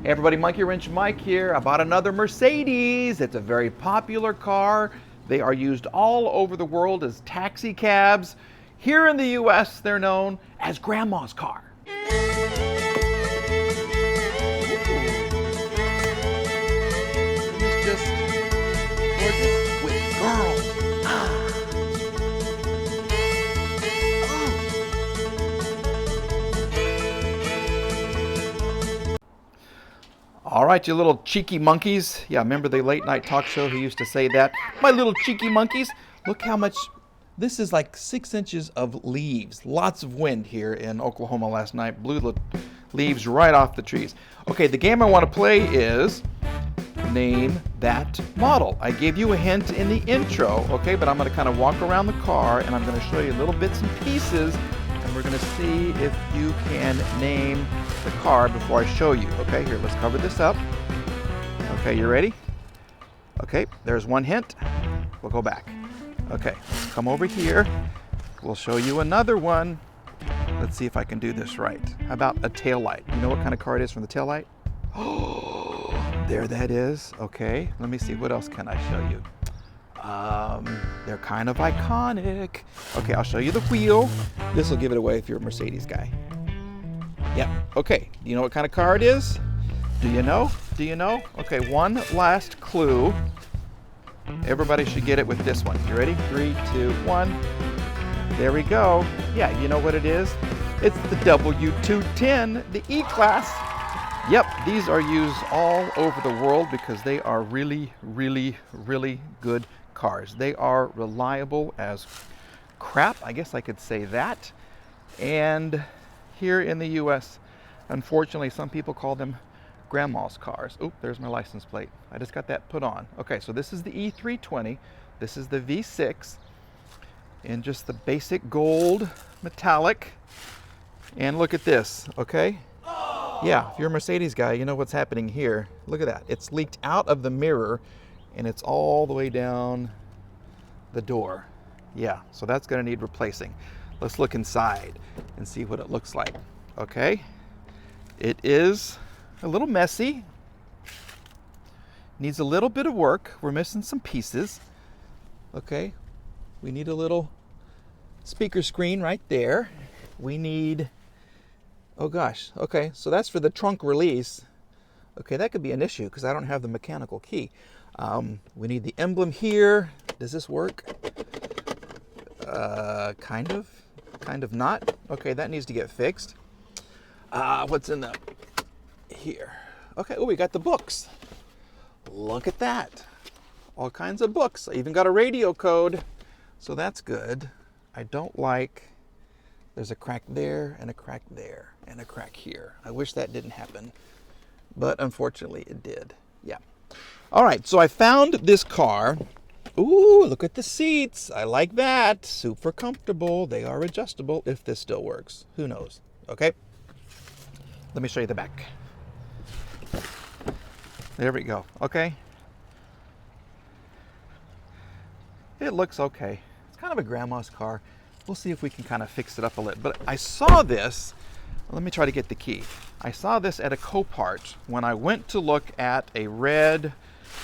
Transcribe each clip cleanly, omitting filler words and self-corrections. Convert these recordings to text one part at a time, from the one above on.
Hey everybody, Monkey Wrench Mike here. I bought another Mercedes. It's a very popular car. They are used all over the world as taxi cabs. Here in the US, they're known as Grandma's car. It's just gorgeous with girls. All right, you little cheeky monkeys. Yeah, remember the late night talk show who used to say that? My little cheeky monkeys. Look how much, this is like 6 inches of leaves. Lots of wind here in Oklahoma last night. Blew the leaves right off the trees. Okay, the game I want to play is Name That Model. I gave you a hint in the intro, okay, but I'm going to kind of walk around the car and I'm going to show you little bits and pieces, and we're going to see if you can name the car before I show you. Okay, here, let's cover this up. Okay, you ready? Okay, there's one hint. We'll go back. Okay, let's come over here. We'll show you another one. Let's see if I can do this right. How about a taillight? You know what kind of car it is from the taillight? Oh, there that is. Okay, let me see. What else can I show you? They're kind of iconic. Okay, I'll show you the wheel. This will give it away if you're a Mercedes guy. Yep. Okay. Do you know what kind of car it is? Do you know? Do you know? Okay, one last clue. Everybody should get it with this one. You ready? 3, 2, 1. There we go. Yeah, you know what it is? It's the W210, the E-Class. Yep, these are used all over the world because they are really, really, really good cars. They are reliable as crap, I guess I could say that. And here in the US, unfortunately, some people call them Grandma's cars. Oop, there's my license plate. I just got that put on. Okay, so this is the E320. This is the V6 in just the basic gold metallic. And look at this, okay? Yeah, if you're a Mercedes guy, you know what's happening here. Look at that. It's leaked out of the mirror and it's all the way down the door. Yeah, so that's gonna need replacing. Let's look inside and see what it looks like. Okay, it is a little messy. Needs a little bit of work. We're missing some pieces. Okay, we need a little speaker screen right there. We need, oh gosh, okay, so that's for the trunk release. Okay, that could be an issue because I don't have the mechanical key. We need the emblem here. Does this work? Kind of not. Okay, that needs to get fixed. What's in the here? Okay, oh, we got the books. Look at that. All kinds of books. I even got a radio code, so that's good. I don't like, there's a crack there and a crack there and a crack here. I wish that didn't happen, but unfortunately it did. Yeah. All right, so I found this car. Ooh, look at the seats. I like that. Super comfortable. They are adjustable if this still works. Who knows? Okay. Let me show you the back. There we go. Okay. It looks okay. It's kind of a grandma's car. We'll see if we can kind of fix it up a little. But I saw this. Let me try to get the key. I saw this at a Copart when I went to look at a red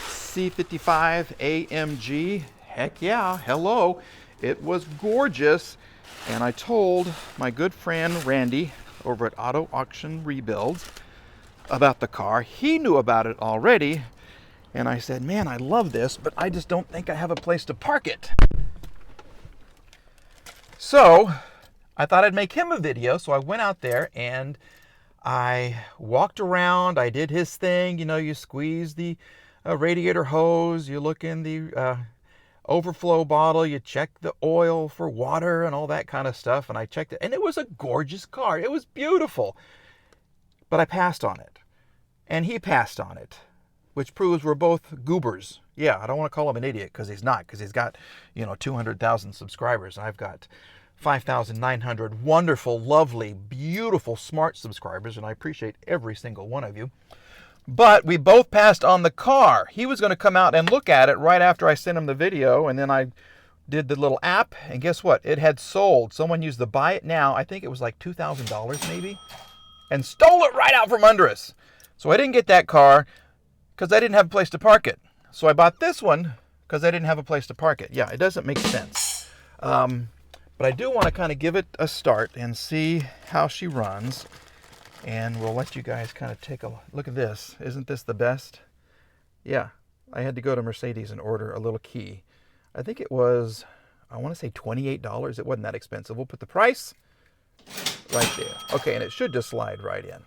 C55 AMG. Heck yeah, hello. It was gorgeous. And I told my good friend Randy over at Auto Auction Rebuilds about the car. He knew about it already. And I said, man, I love this, but I just don't think I have a place to park it. So I thought I'd make him a video. So I went out there and I walked around. I did his thing. You know, you squeeze the radiator hose, you look in the overflow bottle, you check the oil for water and all that kind of stuff. And I checked it, and it was a gorgeous car. It was beautiful. But I passed on it, and he passed on it, which proves we're both goobers. Yeah, I don't want to call him an idiot because he's not, because he's got, 200,000 subscribers. I've got 5,900 wonderful, lovely, beautiful, smart subscribers, and I appreciate every single one of you. But we both passed on the car. He was going to come out and look at it right after I sent him the video, and then I did the little app, and guess what? It had sold. Someone used the buy it now. I think it was like $2,000 maybe, and stole it right out from under us. So I didn't get that car because I didn't have a place to park it. So I bought this one because I didn't have a place to park it. Yeah, it doesn't make sense. But I do want to kind of give it a start and see how she runs. And we'll let you guys kind of take a look at this. Isn't this the best? Yeah, I had to go to Mercedes and order a little key. I think it was, I want to say $28. It wasn't that expensive. We'll put the price right there. Okay, and it should just slide right in.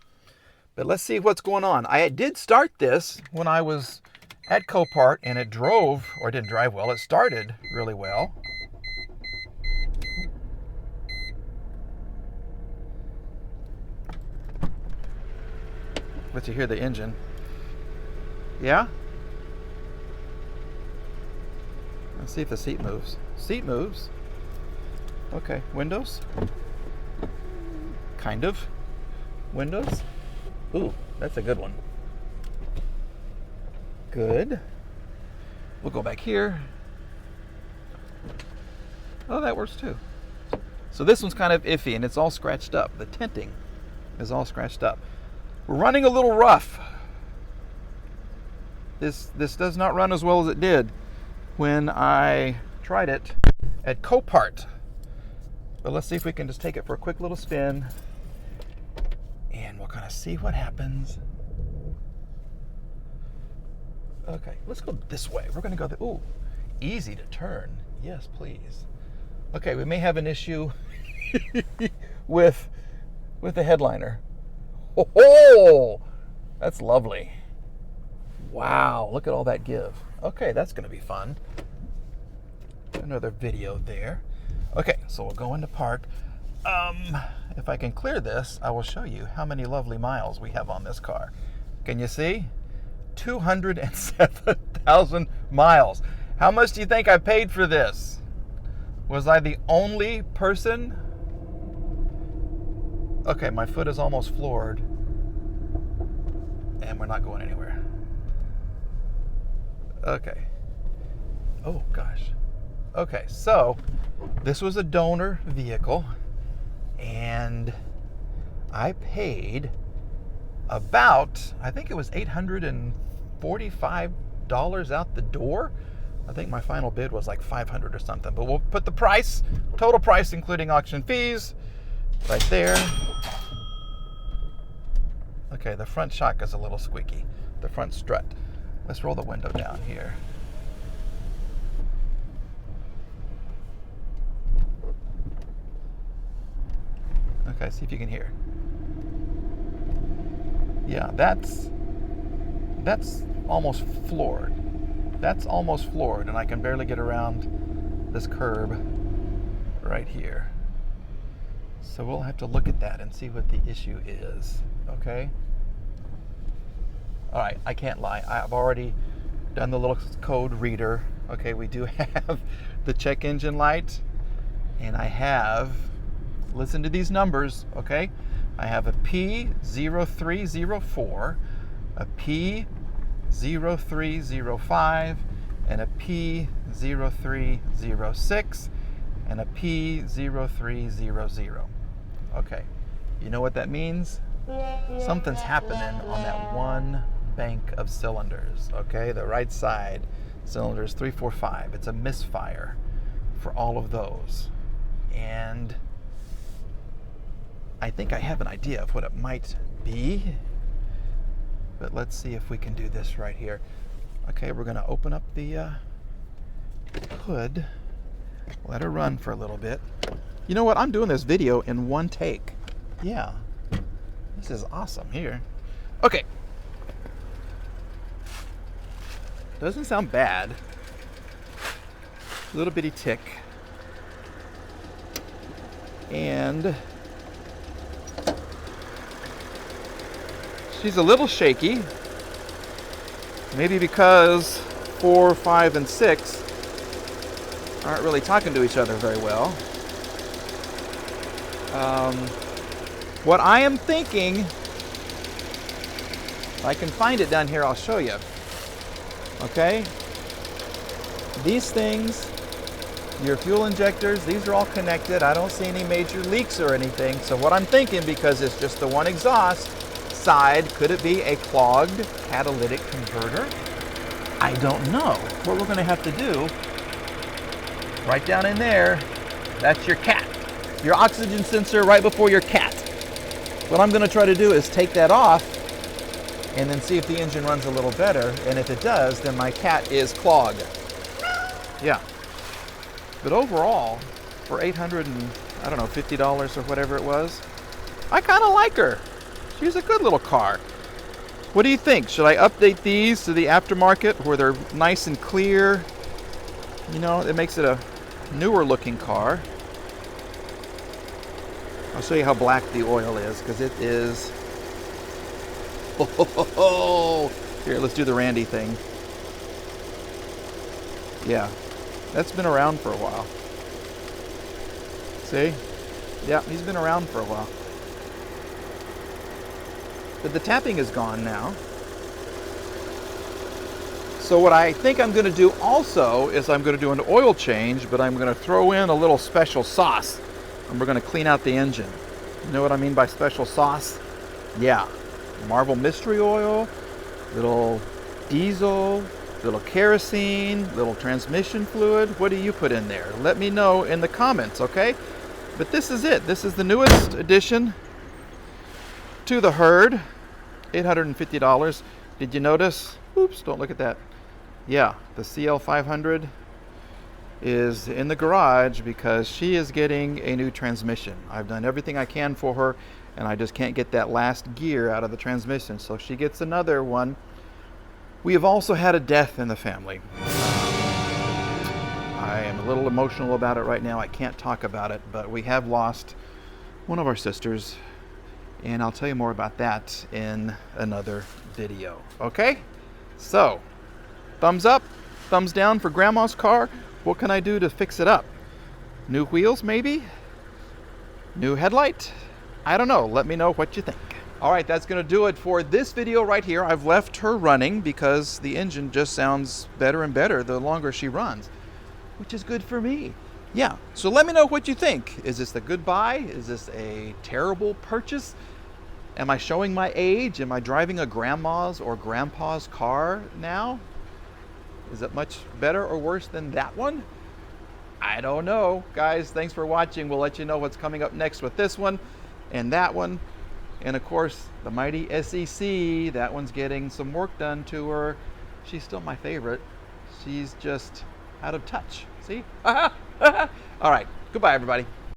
But let's see what's going on. I did start this when I was at Copart, and it drove, or it didn't drive well. It started really well. But you hear the engine. Yeah? Let's see if the seat moves. Seat moves. Okay, windows. Kind of. Windows. Ooh, that's a good one. Good. We'll go back here. Oh, that works too. So this one's kind of iffy, and it's all scratched up. The tinting is all scratched up. We're running a little rough. This does not run as well as it did when I tried it at Copart. But let's see if we can just take it for a quick little spin, and we'll kind of see what happens. Okay, let's go this way. We're going to go ooh, easy to turn. Yes, please. Okay, we may have an issue with the headliner. Oh, that's lovely. Wow, look at all that give. Okay, that's going to be fun. Another video there. Okay, so we'll go into park. If I can clear this, I will show you how many lovely miles we have on this car. Can you see? 207,000 miles. How much do you think I paid for this? Was I the only person? Okay, my foot is almost floored, and we're not going anywhere. Okay. Oh, gosh. Okay, so this was a donor vehicle, and I paid about, I think it was $845 out the door. I think my final bid was like $500 or something, but we'll put the price, total price including auction fees, right there. Okay, the front shock is a little squeaky, the front strut. Let's roll the window down here. Okay, see if you can hear. Yeah, that's almost floored. That's almost floored, and I can barely get around this curb right here. So we'll have to look at that and see what the issue is, okay? All right, I can't lie. I've already done the little code reader. Okay, we do have the check engine light, and I have, listen to these numbers, okay? I have a P0304, a P0305, and a P0306, and a P0300. Okay, you know what that means? Something's happening on that one bank of cylinders, okay? The right side cylinders 3, 4, 5. It's a misfire for all of those. And I think I have an idea of what it might be, but let's see if we can do this right here. Okay, we're going to open up the hood, let her run for a little bit. You know what? I'm doing this video in one take. Yeah, this is awesome here. Okay. Doesn't sound bad. A little bitty tick. And she's a little shaky. Maybe because 4, 5, and 6 aren't really talking to each other very well. What I am thinking, if I can find it down here, I'll show you. Okay? These things, your fuel injectors, these are all connected. I don't see any major leaks or anything. So what I'm thinking, because it's just the one exhaust, side, could it be a clogged catalytic converter? I don't know. What we're going to have to do, right down in there, that's your cat. Your oxygen sensor right before your cat. What I'm going to try to do is take that off and then see if the engine runs a little better. And if it does, then my cat is clogged. Yeah. But overall, for $850 or whatever it was, I kind of like her. She's a good little car. What do you think? Should I update these to the aftermarket where they're nice and clear? You know, it makes it a newer looking car. I'll show you how black the oil is, because it is... Oh, here, let's do the Randy thing. Yeah, that's been around for a while. See? Yeah, he's been around for a while. But the tapping is gone now. So what I think I'm going to do also is I'm going to do an oil change, but I'm going to throw in a little special sauce. And we're going to clean out the engine. You know what I mean by special sauce? Yeah. Marvel Mystery Oil, little diesel, little kerosene, little transmission fluid. What do you put in there? Let me know in the comments, okay? But this is it. This is the newest addition to the herd. $850. Did you notice? Oops, don't look at that. Yeah, the CL500 is in the garage because she is getting a new transmission. I've done everything I can for her, and I just can't get that last gear out of the transmission, so she gets another one. We have also had a death in the family. I am a little emotional about it right now. I can't talk about it, but we have lost one of our sisters, and I'll tell you more about that in another video. Okay? So, thumbs up, thumbs down for Grandma's car. What can I do to fix it up? New wheels, maybe? New headlight? I don't know. Let me know what you think. All right, that's going to do it for this video right here. I've left her running because the engine just sounds better and better the longer she runs, which is good for me. Yeah, so let me know what you think. Is this a good buy? Is this a terrible purchase? Am I showing my age? Am I driving a grandma's or grandpa's car now? Is it much better or worse than that one? I don't know. Guys, thanks for watching. We'll let you know what's coming up next with this one and that one. And of course, the mighty SEC, that one's getting some work done to her. She's still my favorite. She's just out of touch. See? All right. Goodbye, everybody.